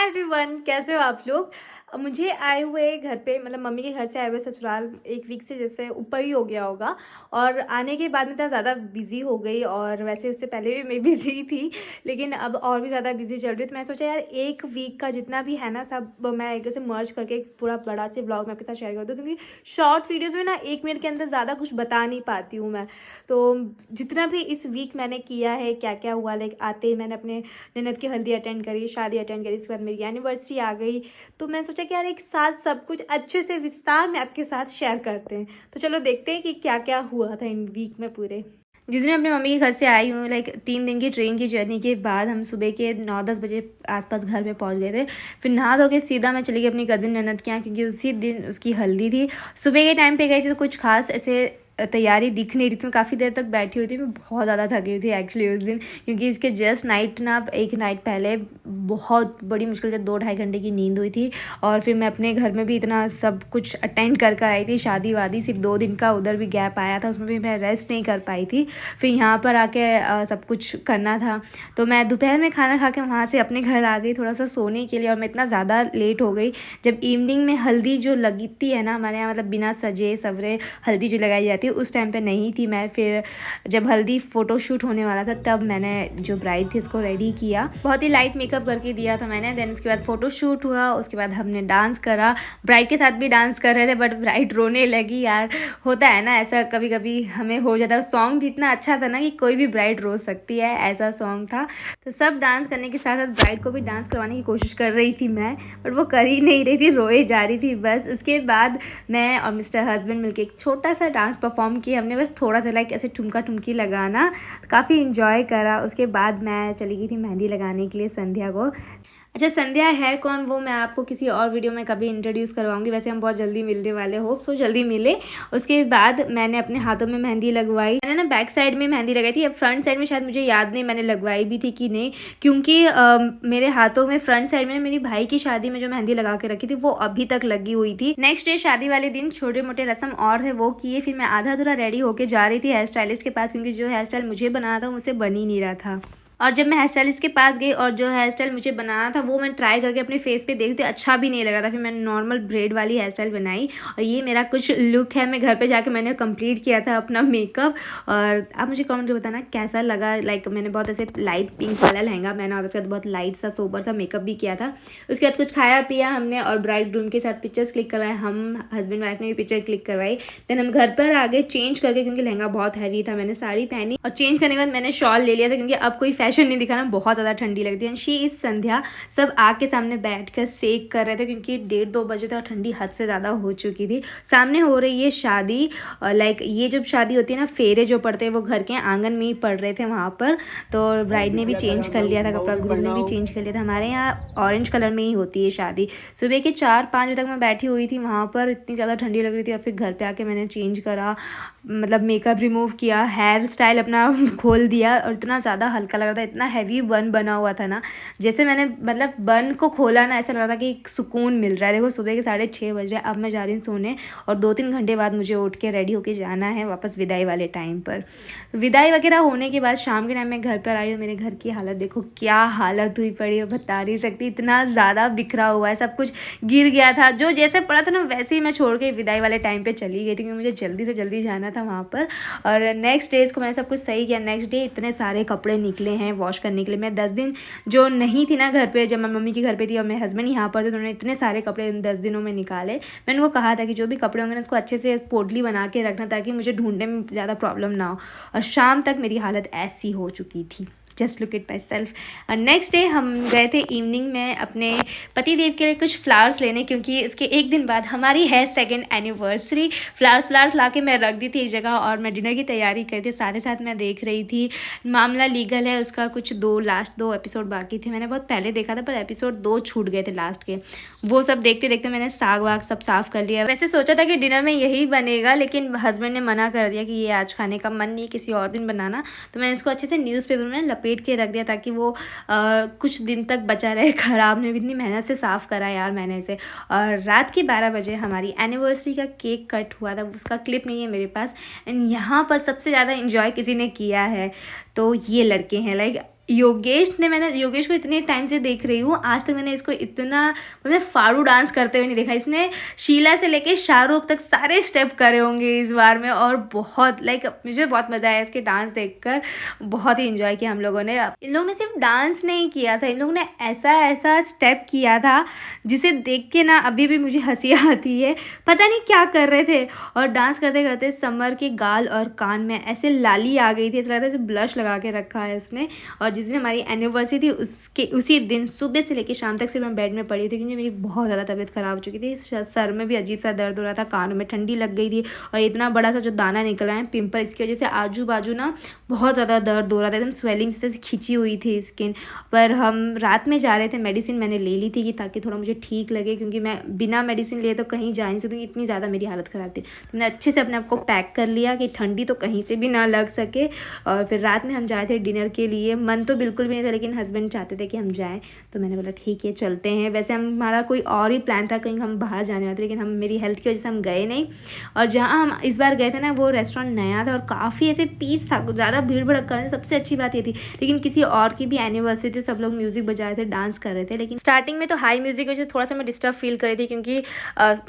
Hi everyone, कैसे हो आप लोग। मुझे आए हुए घर पे मतलब मम्मी के घर से आए हुए ससुराल 1 वीक से जैसे ऊपर ही हो गया होगा। और आने के बाद में इतना ज़्यादा बिजी हो गई, और वैसे उससे पहले भी मैं बिजी थी, लेकिन अब और भी ज़्यादा बिजी चल रही है। तो मैं सोचा यार 1 वीक का जितना भी है ना सब मैं एक से मर्ज करके एक पूरा बड़ा से व्लॉग मैं आपके साथ शेयर कर दूँ, क्योंकि शॉर्ट वीडियोज़ में ना 1 मिनट के अंदर ज़्यादा कुछ बता नहीं पाती हूँ मैं। तो जितना भी इस वीक मैंने किया है, क्या क्या हुआ, लाइक आते ही मैंने अपने ननद की हल्दी अटेंड करी, शादी अटेंड करी, उसके बाद मेरी एनिवर्सरी आ गई। तो मैं सोचा कि यार एक साथ सब कुछ अच्छे से विस्तार में आपके साथ शेयर करते हैं। तो चलो देखते हैं कि क्या क्या हुआ था इन वीक में पूरे। जिस दिन अपने मम्मी के घर से आई हूँ, लाइक 3 दिन की ट्रेन की जर्नी के बाद हम सुबह के 9-10 बजे आसपास घर पे पहुँच गए थे। फिर नहा धो के सीधा मैं चली गई अपनी कज़िन ननद के यहाँ, क्योंकि उसी दिन उसकी हल्दी थी। सुबह के टाइम पे गई थी तो कुछ खास ऐसे तैयारी दिख नहीं रही थी। मैं काफ़ी देर तक बैठी हुई थी, मैं बहुत ज़्यादा थकी हुई थी एक्चुअली उस दिन, क्योंकि इसके जस्ट नाइट ना एक नाइट पहले बहुत बड़ी मुश्किल से 2-2.5 घंटे की नींद हुई थी। और फिर मैं अपने घर में भी इतना सब कुछ अटेंड कर कर आई थी, शादी वादी सिर्फ 2 दिन का उधर भी गैप आया था, उसमें भी मैं रेस्ट नहीं कर पाई थी। फिर यहाँ पर आके सब कुछ करना था। तो मैं दोपहर में खाना खा के वहाँ से अपने घर आ गई थोड़ा सा सोने के लिए, और मैं इतना ज़्यादा लेट हो गई। जब इवनिंग में हल्दी जो लगती है ना हमारे यहाँ, मतलब बिना सजे सवरे हल्दी जो लगाई जाती है, उस टाइम पे नहीं थी मैं। फिर जब हल्दी फ़ोटोशूट होने वाला था तब मैंने जो ब्राइड थी उसको रेडी किया, बहुत ही लाइट मेकअप करके दिया था मैंने। देन उसके बाद फ़ोटोशूट हुआ, उसके बाद हमने डांस करा। ब्राइड के साथ भी डांस कर रहे थे, बट ब्राइड रोने लगी यार। होता है ना ऐसा, कभी कभी हमें हो जाता है। सॉन्ग भी इतना अच्छा था ना कि कोई भी ब्राइड रो सकती है, ऐसा सॉन्ग था। तो सब डांस करने के साथ साथ ब्राइड को भी डांस करवाने की कोशिश कर रही थी मैं, बट वो कर ही नहीं रही थी, रोए जा रही थी बस। उसके बाद मैं और मिस्टर हस्बैंड मिलके एक छोटा सा डांस परफॉर्म किया हमने, बस थोड़ा सा लाइक ऐसे ठुमका ठुमकी लगाना, काफ़ी इन्जॉय करा। उसके बाद मैं चली गई थी मेहंदी लगाने के लिए संध्या को। अच्छा, संध्या है कौन वो मैं आपको किसी और वीडियो में कभी इंट्रोड्यूस करवाऊंगी। वैसे हम बहुत जल्दी मिलने वाले, होप सो जल्दी मिले। उसके बाद मैंने अपने हाथों में मेहंदी लगवाई। मैंने ना बैक साइड में मेहंदी लगाई थी, अब फ्रंट साइड में शायद मुझे याद नहीं मैंने लगवाई भी थी कि नहीं, क्योंकि मेरे हाथों में फ्रंट साइड में मेरी भाई की शादी में जो मेहंदी लगा के रखी थी वो अभी तक लगी हुई थी। नेक्स्ट डे शादी वाले दिन छोटे मोटे रस्म और थे वो किए। फिर मैं आधा अधूरा रेडी होके जा रही थी हेयर स्टाइलिस्ट के पास, क्योंकि जो हेयर स्टाइल मुझे बनाना था मुझसे बन ही नहीं रहा था। और जब मैं हेयर स्टाइलिस्ट के पास गई और जो हेयर स्टाइल मुझे बनाना था वो मैं ट्राई करके अपने फेस पे देखती, अच्छा भी नहीं लगा था। फिर मैंने नॉर्मल ब्रेड वाली हेयर स्टाइल बनाई, और ये मेरा कुछ लुक है। मैं घर पे जाके मैंने कंप्लीट किया था अपना मेकअप। और आप मुझे कमेंट में बताना कैसा लगा। लाइक मैंने बहुत ऐसे लाइट पिंक वाला लहंगा पहना, और उसके बाद बहुत लाइट सा सोबर सा मेकअप भी किया था। उसके बाद कुछ खाया पिया हमने, और ब्राइड ग्रूम के साथ पिक्चर्स क्लिक करवाए। हम हस्बैंड वाइफ ने भी पिक्चर क्लिक करवाई। देन हम घर पर आ गए चेंज करके, क्योंकि लहंगा बहुत हैवी था। मैंने साड़ी पहनी, और चेंज करने के बाद मैंने शॉल ले लिया था, क्योंकि अब कोई फैशन नहीं दिखाना, बहुत ज़्यादा ठंडी लगती है। शी इज़ संध्या। सब आग के सामने बैठकर सेक कर रहे थे, क्योंकि 1:30-2 बजे तक ठंडी हद से ज़्यादा हो चुकी थी। सामने हो रही है शादी, लाइक ये जब शादी होती है ना, फेरे जो पड़ते हैं वो घर के आंगन में ही पड़ रहे थे वहाँ पर। तो ब्राइड ने भी चेंज कर लिया था कपड़ा, ग्रूम ने भी चेंज कर लिया था। हमारे यहाँ ऑरेंज कलर में ही होती है शादी। सुबह के 4-5 बजे तक मैं बैठी हुई थी वहाँ पर, इतनी ज़्यादा ठंडी लग रही थी। और फिर घर पे आके मैंने चेंज करा, मतलब मेकअप रिमूव किया, हेयर स्टाइल अपना खोल दिया, और इतना ज़्यादा हल्का लग रहा था। इतना हैवी बन बना हुआ था ना, जैसे मैंने मतलब बन को खोला ना, ऐसा लग रहा था कि सुकून मिल रहा है। देखो सुबह के 6:30 बज रहे हैं, अब मैं जा रही हूँ सोने, और 2-3 घंटे बाद मुझे उठ के रेडी होके जाना है वापस विदाई वाले टाइम पर। विदाई वगैरह होने के बाद शाम के टाइम में घर पर आई हूँ। मेरे घर की हालत देखो, क्या हालत हुई पड़ी है, बता नहीं सकती। इतना ज़्यादा बिखरा हुआ है, सब कुछ गिर गया था। जो जैसे पड़ा था ना वैसे ही मैं छोड़ के विदाई वाले टाइम पर चली गई थी, क्योंकि मुझे जल्दी से जल्दी जाना था वहाँ पर। और नेक्स्ट डे इसको मैंने सब कुछ सही किया। नेक्स्ट डे इतने सारे कपड़े निकले हैं वॉश करने के लिए। मैं 10 दिन जो नहीं थी ना घर पे, जब मैं मम्मी के घर पे थी और मेरे हस्बैंड यहाँ पर थे, तो उन्होंने इतने सारे कपड़े इन 10 दिनों में निकाले। मैंने वो कहा था कि जो भी कपड़े होंगे ना उसको अच्छे से पोटली बना के रखना, ताकि मुझे ढूंढने में ज़्यादा प्रॉब्लम ना हो। और शाम तक मेरी हालत ऐसी हो चुकी थी, just look it my self. और नेक्स्ट डे हम गए थे इवनिंग में अपने पति देव के लिए कुछ फ्लावर्स लेने, क्योंकि इसके एक दिन बाद हमारी है 2nd एनिवर्सरी। फ्लावर्स ला के मैं रख दी थी एक जगह, और मैं डिनर की तैयारी करी थी। साथ ही साथ मैं देख रही थी मामला लीगल है, उसका कुछ लास्ट 2 एपिसोड बाकी थे। मैंने बहुत पहले देखा था, पर एपिसोड 2 छूट गए थे लास्ट के। वो सब देखते देखते मैंने साग वाग सब साफ़ कर लिया। वैसे सोचा था कि डिनर में यही बनेगा, लेकिन हस्बैंड ने मना कर दिया कि ये आज खाने का मन नहीं, किसी और दिन बनाना। तो मैंने इसको अच्छे से न्यूज़पेपर में लपेट के रख दिया, ताकि वो कुछ दिन तक बचा रहे, ख़राब नहीं हो। कितनी मेहनत से साफ़ करा यार मैंने इसे। और रात के 12 बजे हमारी एनिवर्सरी का केक कट हुआ था, उसका क्लिप नहीं है मेरे पास। एंड यहाँ पर सबसे ज़्यादा इंजॉय किसी ने किया है तो ये लड़के हैं। लाइक मैंने योगेश को इतने टाइम से देख रही हूँ, आज तक मैंने इसको इतना मतलब फाड़ू डांस करते हुए नहीं देखा। इसने शीला से लेके शाहरुख तक सारे स्टेप करे होंगे इस बार में, और बहुत मुझे बहुत मज़ा आया इसके डांस देखकर, बहुत ही इन्जॉय किया हम लोगों ने। इन लोगों ने सिर्फ डांस नहीं किया था, इन लोगों ने ऐसा ऐसा स्टेप किया था जिसे देख के ना अभी भी मुझे हंसी आती है। पता नहीं क्या कर रहे थे, और डांस करते करते समर के गाल और कान में ऐसे लाली आ गई थी, ऐसा लग रहा था जैसे ब्लश लगा के रखा है उसने। और जिस दिन हमारी एनिवर्सरी थी उसी दिन सुबह से लेकर शाम तक सिर्फ मैं बेड में पड़ी थी, क्योंकि मेरी बहुत ज़्यादा तबीयत ख़राब हो चुकी थी। सर में भी अजीब सा दर्द हो रहा था, कानों में ठंडी लग गई थी, और इतना बड़ा सा जो दाना निकला है पिंपल, इसकी वजह से आजू बाजू ना बहुत ज़्यादा दर्द हो रहा था, एकदम स्वेलिंग से खिंची हुई थी स्किन। पर हम रात में जा रहे थे, मेडिसिन मैंने ले ली थी कि ताकि थोड़ा मुझे ठीक लगे, क्योंकि मैं बिना मेडिसिन लिए तो कहीं जा नहीं सकती, इतनी ज़्यादा मेरी हालत ख़राब थी। तो मैंने अच्छे से अपने आप को पैक कर लिया कि ठंडी तो कहीं से भी ना लग सके। और फिर रात में हम जाए थे डिनर के लिए, मन तो बिल्कुल भी नहीं था, लेकिन हस्बैंड चाहते थे कि हम जाएं, तो मैंने बोला ठीक है चलते हैं। वैसे हमारा कोई और ही प्लान था, कहीं हम बाहर जाने वाले थे, लेकिन हम मेरी हेल्थ की वजह से हम गए नहीं। और जहाँ हम इस बार गए थे ना, वो रेस्टोरेंट नया था और काफ़ी ऐसे पीस था, ज़्यादा भीड़ भड़का नहीं। सबसे अच्छी बात ये थी, लेकिन किसी और की भी एनिवर्सरी थी, सब लोग म्यूज़िक बजा रहे थे, डांस कर रहे थे। लेकिन स्टार्टिंग में तो हाई म्यूज़िक की वजह से थोड़ा सा मैं डिस्टर्ब फील कर रही थी, क्योंकि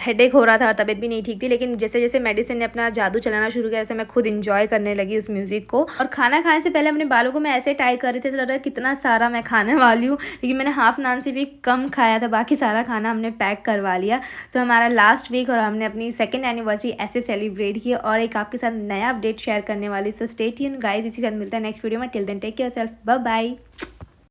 हेडेक हो रहा था और तबीयत भी नहीं ठीक थी। लेकिन जैसे जैसे मेडिसिन ने अपना जादू चलाना शुरू किया, वैसे मैं खुद इंजॉय करने लगी उस म्यूज़िक को। और खाना खाने से पहले अपने बालों को मैं ऐसे टाई कर रही थी, ऐसा लग रहा है कितना सारा मैं खाने वाली हूँ, लेकिन मैंने हाफ नान से भी कम खाया था, बाकी सारा खाना हमने पैक करवा लिया। सो हमारा लास्ट वीक और हमने अपनी सेकंड एनिवर्सरी ऐसे सेलिब्रेट की, और एक आपके साथ नया अपडेट शेयर करने वाली। सो स्टे ट्यून्ड गाइस, इसी के साथ मिलता है नेक्स्ट वीडियो में। Till then take care yourself, bye bye.